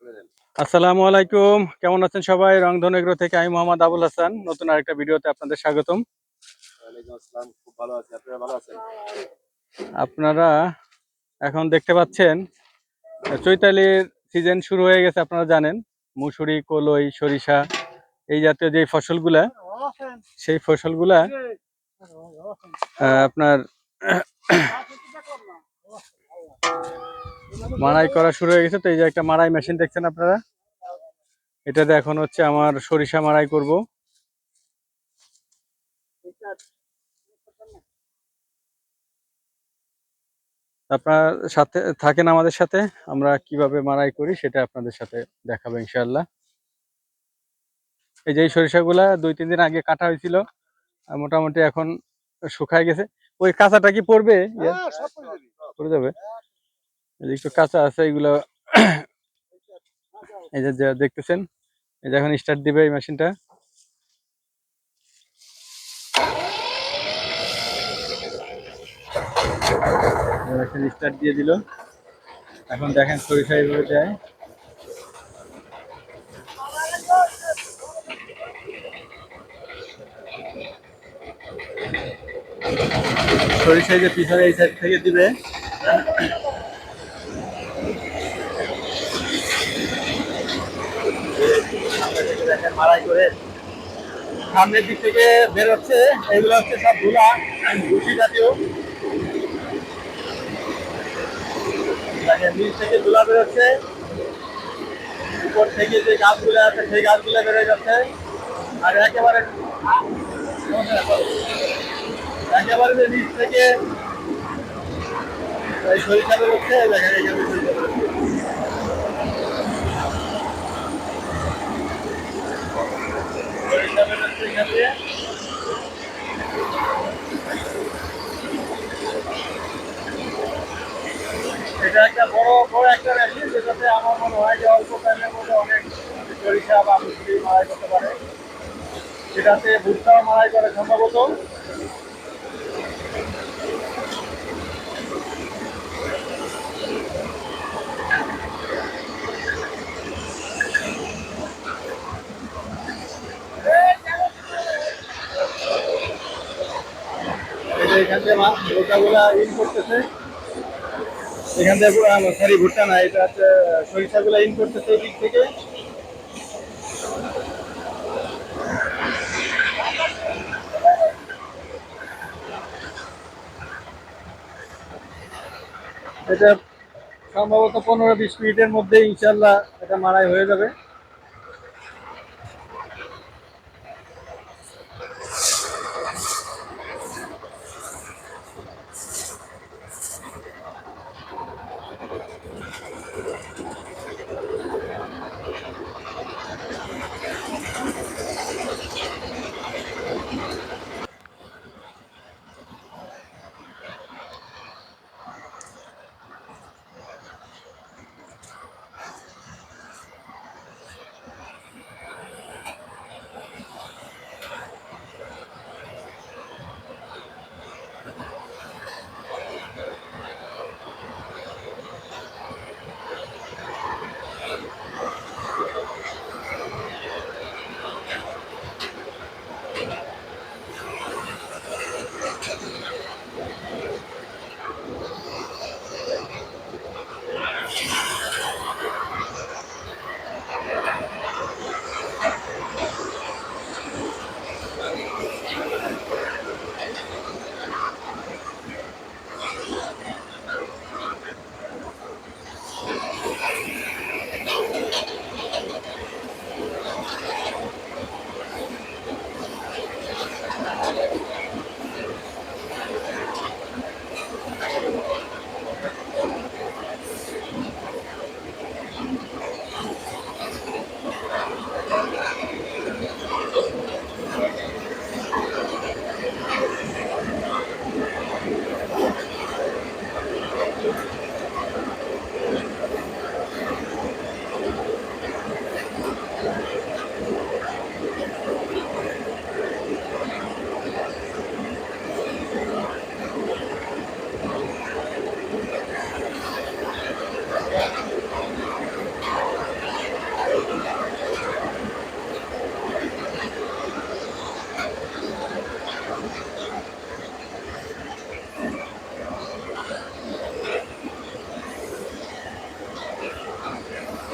আসসালামু আলাইকুম, কেমন আছেন সবাই? রংধনু এগ্রো থেকে আমি মোহাম্মদ আবুল হাসান নতুন আরেকটা ভিডিওতে আপনাদের স্বাগতম। ওয়ালাইকুম আসসালাম, খুব ভালো আছি। আপনারা ভালো আছেন? আপনারা এখন দেখতে পাচ্ছেন চৈতালির সিজন শুরু হয়ে গেছে। আপনারা জানেন মুসুরি, কলই, সরিষা এই জাতীয় যে ফসলগুলা, সেই ফসলগুলা আপনার মাড়াই করা শুরু হয়ে গেছে। তো এই যে একটা মাড়াই মেশিন দেখছেন আপনারা, এটাতে এখন হচ্ছে আমার সরিষা মাড়াই করব। আপনার সাথে থাকেন, আমাদের সাথে আমরা কিভাবে মাড়াই করি সেটা আপনাদের সাথে দেখাবো ইনশাআল্লাহ। এই যে এই সরিষাগুলা 2-3 দিন আগে কাটা হয়েছিল, মোটামুটি এখন শুকায় গেছে। ওই কাঁচাটা কি পড়বে? পড়ে যাবে। এই যে একটু কাঁচা আছে এগুলো। এই যে দেখতেছেন, এই যে এখন স্টার্ট দিবে এই মেশিনটা। স্টার্ট দিয়ে দিল। এখন দেখেন সরিষা এইভাবে যায়। সরিষা যে পিছনে এই সাইড থেকে দিবে, দেখেন মাড়াই করে সামনের দিক থেকে বেরোচ্ছে। এগুলো হচ্ছে সব ধুলা, ভুসি জাতীয়। দেখেন নিচ থেকে ধুলা বেরোচ্ছে, উপর থেকে যে গাছগুলো আছে সেই গাছগুলো বেরোয় যাচ্ছে। আর একেবারে যে নিচ থেকে এই সরিষা বেরোচ্ছে। দেখেন এখানে সরিষা বেরোচ্ছে। সরিষা বেরোচ্ছে এখান দিয়ে। এটা একটা বড় একটা মেশিন, যেটাতে আমার মনে হয় যে অল্প টাইমের মধ্যে অনেক সরিষা বা মুসুরি মাড়াই করতে পারে। সেটাতে ভুট্টাও মাড়াই করে সম্ভবত। এখান থেকে ভুট্টাগুলা ইন করতেছে। এখান থেকে সরি, ভুট্টা না, এটা হচ্ছে সরিষাগুলা ইন করতেছে এই দিক থেকে। এটা সম্ভবত 15-20 মিনিটের মধ্যে ইনশাল্লাহ এটা মাড়াই হয়ে যাবে।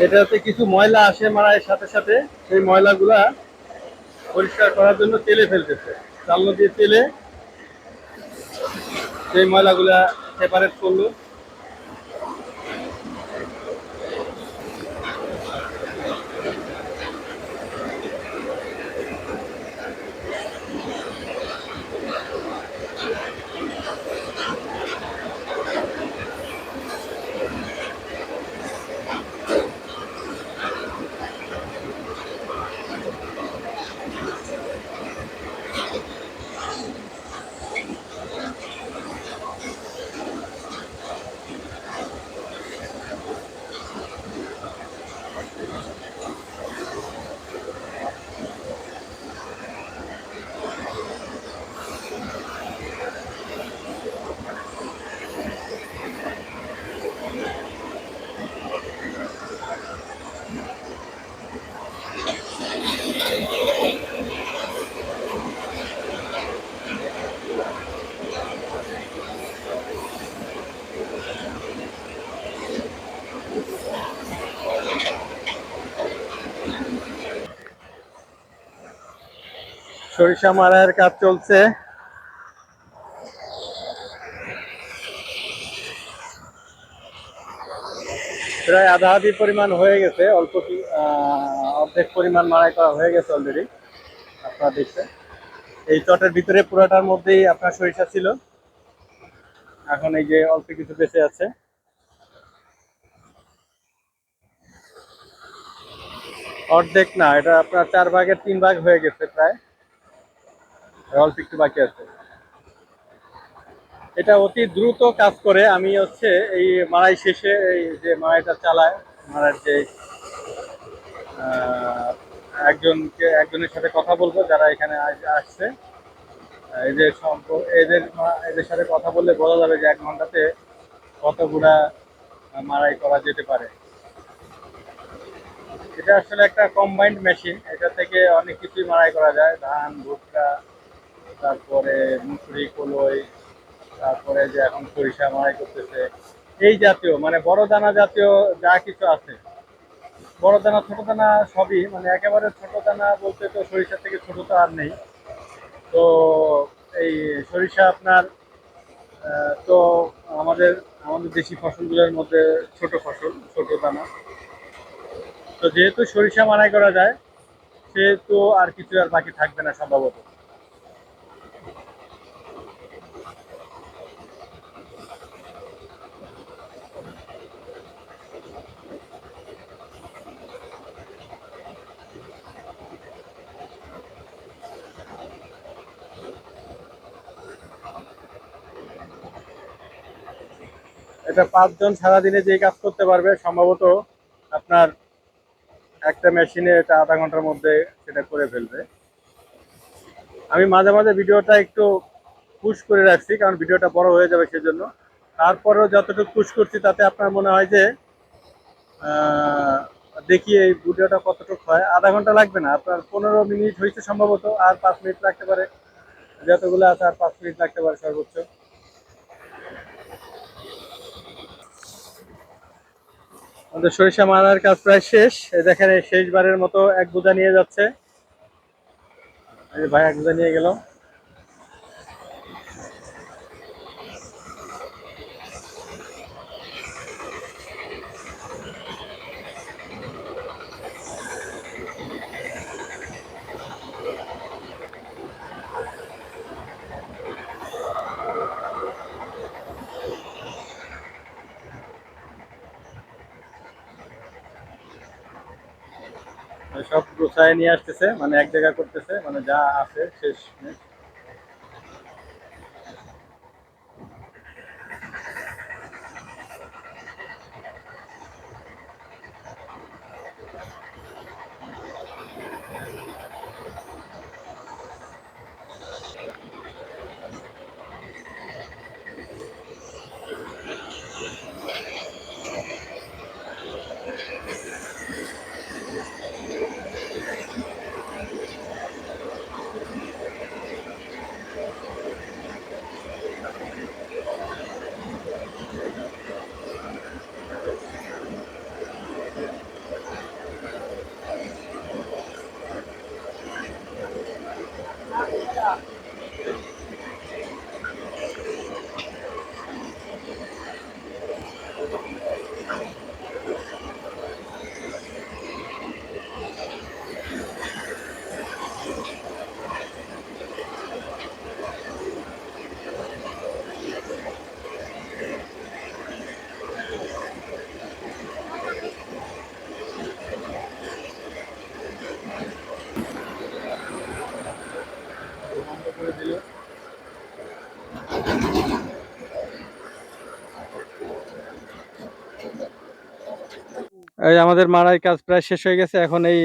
এটাতে কিছু ময়লা আসে মারার সাথে সাথে, সেই ময়লাগুলা পরিষ্কার করার জন্য তেলে ফেলতেছে। চালনা দিয়ে তেলে সেই ময়লাগুলা সেপারেট করলো। সরিষা মারার কাজ চলছে। প্রায় আধা আধি পরিমাণ হয়ে গেছে, অল্প কি অর্ধেক পরিমাণ মাড়াই করা হয়ে গেছে অলরেডি। আপনারা দেখছেন এই চটের ভিতরে পুরাটার মধ্যেই আপনার সরিষা ছিল, এখন এই যে অল্প কিছু বেঁচে আছে। অর্ধেক না, এটা আপনার 4 ভাগের 3 ভাগ হয়ে গেছে প্রায়, অল্প একটু বাকি আছে। এটা অতি দ্রুত কাজ করে। আমি হচ্ছে এই মাড়াই শেষে এই যে মাড়াইটা চালায়, মাড়ার যে একজনের সাথে কথা বলবো যারা এখানে আসছে। এই যে এদের সাথে কথা বললে বোঝা যাবে যে 1 ঘন্টাতে কতগুলা মাড়াই করা যেতে পারে। এটা আসলে একটা কম্বাইন্ড মেশিন, এটা থেকে অনেক কিছুই মাড়াই করা যায়, ধান, ভুট্টা, তারপরে মুসুরি, কলই, তারপরে যে এখন সরিষা মাড়াই করতেছে, এই জাতীয় মানে বড় দানা জাতীয় যা কিছু আছে, বড় দানা ছোট দানা সবই, মানে একেবারে ছোট দানা বলতে তো সরিষার থেকে ছোট তো আর নেই। তো এই সরিষা আপনার তো আমাদের আমাদের দেশি ফসলগুলোর মধ্যে ছোট ফসল, ছোট দানা। তো যেহেতু সরিষা মাড়াই করা যায়, সেহেতু আর কিছু আর বাকি থাকবে না সম্ভবত। এটা 5 জন সারাদিনে যে কাজ করতে পারবে সম্ভবত, আপনার একটা মেশিনে এটা আধা ঘন্টার মধ্যে সেটা করে ফেলবে। আমি মাঝে মাঝে ভিডিওটা একটু পুশ করে রাখছি, কারণ ভিডিওটা বড় হয়ে যাবে সেজন্য। তারপরেও যতটুকু পুশ করছি তাতে আপনার মনে হয় যে দেখি এই ভিডিওটা কতটুকু হয়। আধা ঘন্টা লাগবে না, আপনার 15 মিনিট হয়েছে সম্ভবত, আর 5 মিনিট লাগতে পারে, যতগুলো আছে আর 5 মিনিট লাগতে পারে সর্বোচ্চ। আমাদের সরিষা মারার কাজ প্রায় শেষ। এই দেখেন এই শেষবারের মতো 1 বোঝা নিয়ে যাচ্ছে, এই ভাই 1 বোঝা নিয়ে গেল। সব গোছায় নিয়ে আসতেছে, মানে এক জায়গা করতেছে, মানে যা আছে শেষ। এই আমাদের মারাই কাজ প্রায় শেষ হয়ে গেছে। এখন এই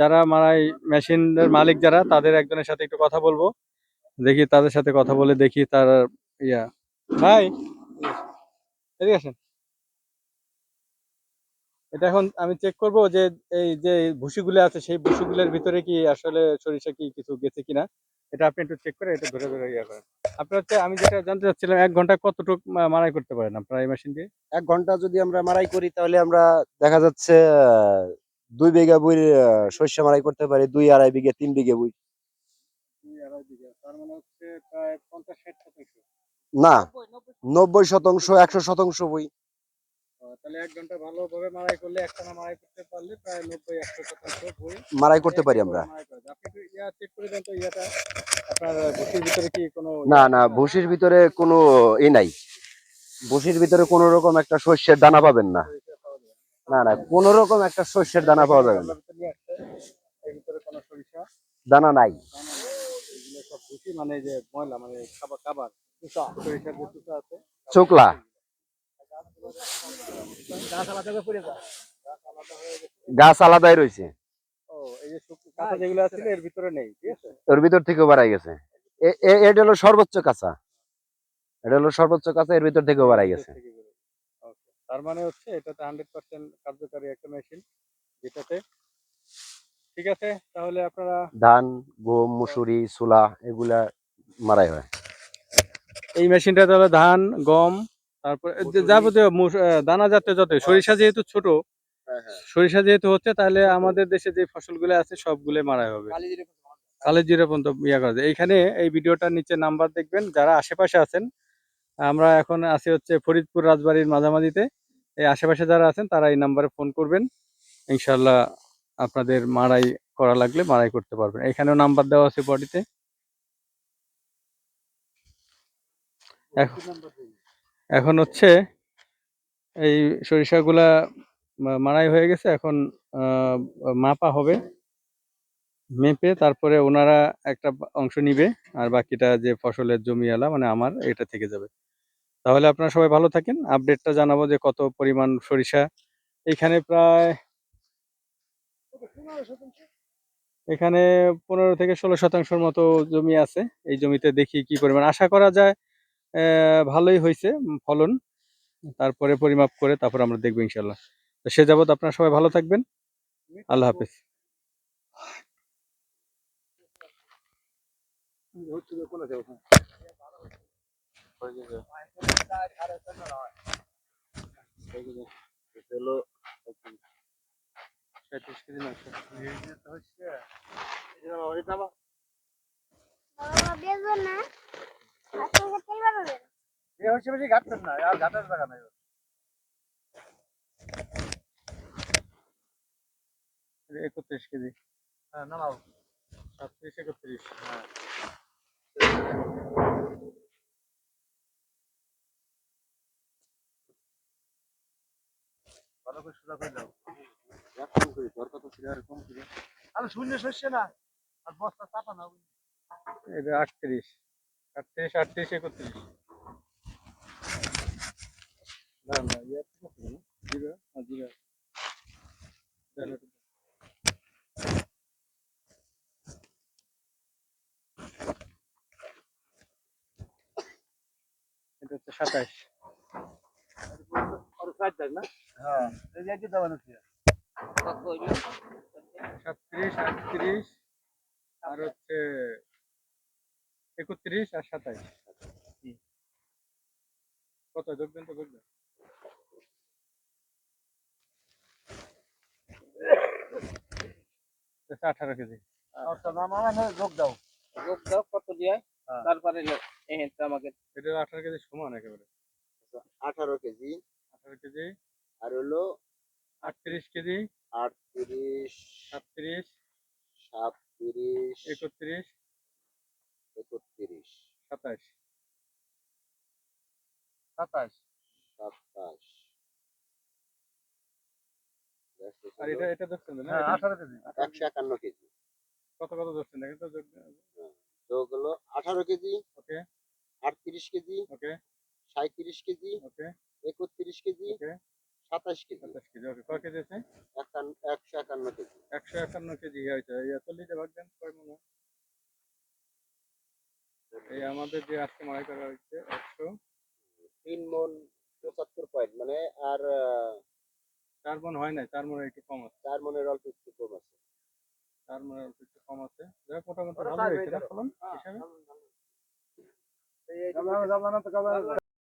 যারা মারাই মেশিনের মালিক যারা, তাদের একজনের সাথে একটু কথা বলবো। দেখি তাদের সাথে কথা বলে দেখি তার ইয়া। ভাই এদিকে আসেন। এটা এখন আমি চেক করব যে এই যে ভুসিগুলো আছে সেই ভুসিগুলোর ভিতরে কি আসলে সরিষা কি কিছু গেছে কিনা। এটা আপনি একটু চেক করে এটা ধরে ধরে ইয়া করেন। আপনার হচ্ছে আমি যেটা জানতে চাচ্ছিলাম, 1 ঘন্টা কতটুকু মারাই করতে পারেন আপনার এই মেশিন দিয়ে? 1 ঘন্টা যদি আমরা মারাই করি তাহলে আমরা দেখা যাচ্ছে 2 বিঘা বই শস্য মারাই করতে পারি, 2 2.5 বিঘা 3 বিঘা বই। 2 2.5 বিঘা, তার মানে হচ্ছে প্রায় 50-60 শতাংশ। না, 90% 100% বই। তাহলে 1 ঘন্টা ভালোভাবে মারাই করলে, একটানা মারাই করতে পারলে প্রায় 90-100 শতাংশ বই মারাই করতে পারি একইভাবে আমরা। মারাই করা যায়। আপনি একটু ইয়া চেক করে দেন তো, ইয়াটা আপনার ভুসির ভিতরে কি কোনো না ইয়া না, আছে কিনা? ভুসির ভিতরে কোনো নাই। ভুসির ভিতরে কোনো রকম একটা শস্যের দানা পাবেন না। সরিষা পাওয়া যায় না। না না, কোনো রকম একটা শস্যের দানা দেখেন পাওয়া এই যাবে না। গামলার ভিতরে নিয়ে আসছে, এর ভিতরে কোনো সরিষা দানা নাই। দানা নেই। এগুলো সব ভুসি, মানে এই যে ময়লা, মানে খাবার খাবার চুষা, সরিষার যে চুষা আছে চোকলা। গাছ আলাদা করে পড়ে যায়, গাছ আলাদা হয়ে গেছে। গাছ আলাদাই রয়েছে। ও, এই যে কাঁচা যেগুলো আছে এর ভিতরে নেই, ঠিক আছে। ওর ভিতর থেকেও বাড়াই গেছে। এটা হলো সর্বোচ্চ কাঁচা। এটা হলো সর্বোচ্চ কাঁচা, এর ভিতর থেকেও এর বাড়াই ভিতর গেছে। থেকে বেরোয়। ওকে, তার মানে হচ্ছে এটাতে 100% কার্যকারী একটা মেশিন যেটাতে। ঠিক আছে, তাহলে আপনারা ধান, গম, মুসুরি, ছোলা এগুলা মারাই হয়। এই মেশিনটা তাহলে ধান, গম, তারপরে যাবতীয় দানা জাতীয় যত, সরিষা যেহেতু ছোট, সরিষা যেহেতু হচ্ছে, তাহলে আমাদের দেশে যে ফসলগুলো আছে সবগুলো মারাই হবে। কালের জিরা পর্যন্ত ইয়া করা যায়। এইখানে এই ভিডিওটার নিচে নাম্বার দেখবেন, যারা আশেপাশে আছেন। আমরা এখন আছি হচ্ছে ফরিদপুর রাজবাড়ির মাঝামাঝিতে। এই আশেপাশে যারা আছেন তারা এই নাম্বারে ফোন করবেন, ইনশাল্লাহ আপনাদের মারাই করা লাগলে মারাই করতে পারবেন। এখানেও নাম্বার দেওয়া আছে বডিতে। এখন হচ্ছে এই সরিষাগুলা মারাই হয়ে গেছে, এখন মাপা হবে। মেপে তারপরে ওনারা একটা অংশ নিবে, আর বাকিটা যে ফসলের জমিওয়ালা মানে আমার, এটা থেকে যাবে। তাহলে আপনারা সবাই ভালো থাকেন, আপডেটটা জানাবো যে কত পরিমাণ সরিষা। এখানে প্রায় এখানে 15 থেকে 16 শতাংশের মতো জমি আছে। এই জমিতে দেখি কি পরিমাণ, আশা করা যায় ভালোই হয়েছে ফলন। তারপরে পরিমাপ করে তারপর আমরা দেখবো ইনশাল্লাহ। তো সে যাবত আপনারা সবাই ভালো থাকবেন। আল্লাহ হাফেজ। হলো 37 কেজি না? বাবা বেজো না আজকে তেল বানাবেন এ হচ্ছে বেশি ঘাটতেন না, আর ঘাটার জায়গা নাই। 31 কেজি। হ্যাঁ, নামাও। 37, 31। হ্যাঁ, ভালো করে সোজা করে দাও। আমি শূন্য শস্য না, আর বস্তা চাপা না। এটা 38, 38, 38, 31। না না, ইয়ে আছে না? জিরা, জিরা। এটা হচ্ছে 27। আর কাজ দেখ না। হ্যাঁ, এই যে কি দাও না। 37, 38, আর হচ্ছে 31 আর 27। কত যোগবেন তো যোগবেন। 18 কেজি। আচ্ছা, নামা না, যোগ দাও। যোগ দাও কত দিয়ে, হ্যাঁ। তারপরে আমাকে এটা 18 কেজি সমান একেবারে। 18 কেজি 18 কেজি, আর হলো 38 কেজি, 38, 37, 37, 31, 31, 27। 27। 27। আর এটা এটা ধরছেন না? হ্যাঁ, এটা 18 কেজি। 151 কেজি। কত কত ধরছেন দেখেন তো যোগ। তো হলো 18 কেজি, ওকে 38 কেজি, ওকে 37 কেজি, ওকে 31 কেজি, ওকে 27 কেজি 27 কেজি, ওকে। কয় কেজি আছে? 151 কেজি 151 কেজি হয়েছে। এই 40 ভাগ দেন, কয় মনে হয়? এই আমাদের যে আজকে মাড়াই করা হয়েছে 100, 3 মণ 75 পয়েন্ট মানে আর 4 মণ হয় নাই, 4 মণের একটু কম আছে। 4 মণের অল্প একটু কম আছে 4 মণের অল্প একটু কম আছে। যাই হোক, মোটামুটি ভালো হয়েছে না ফলন হিসাবে?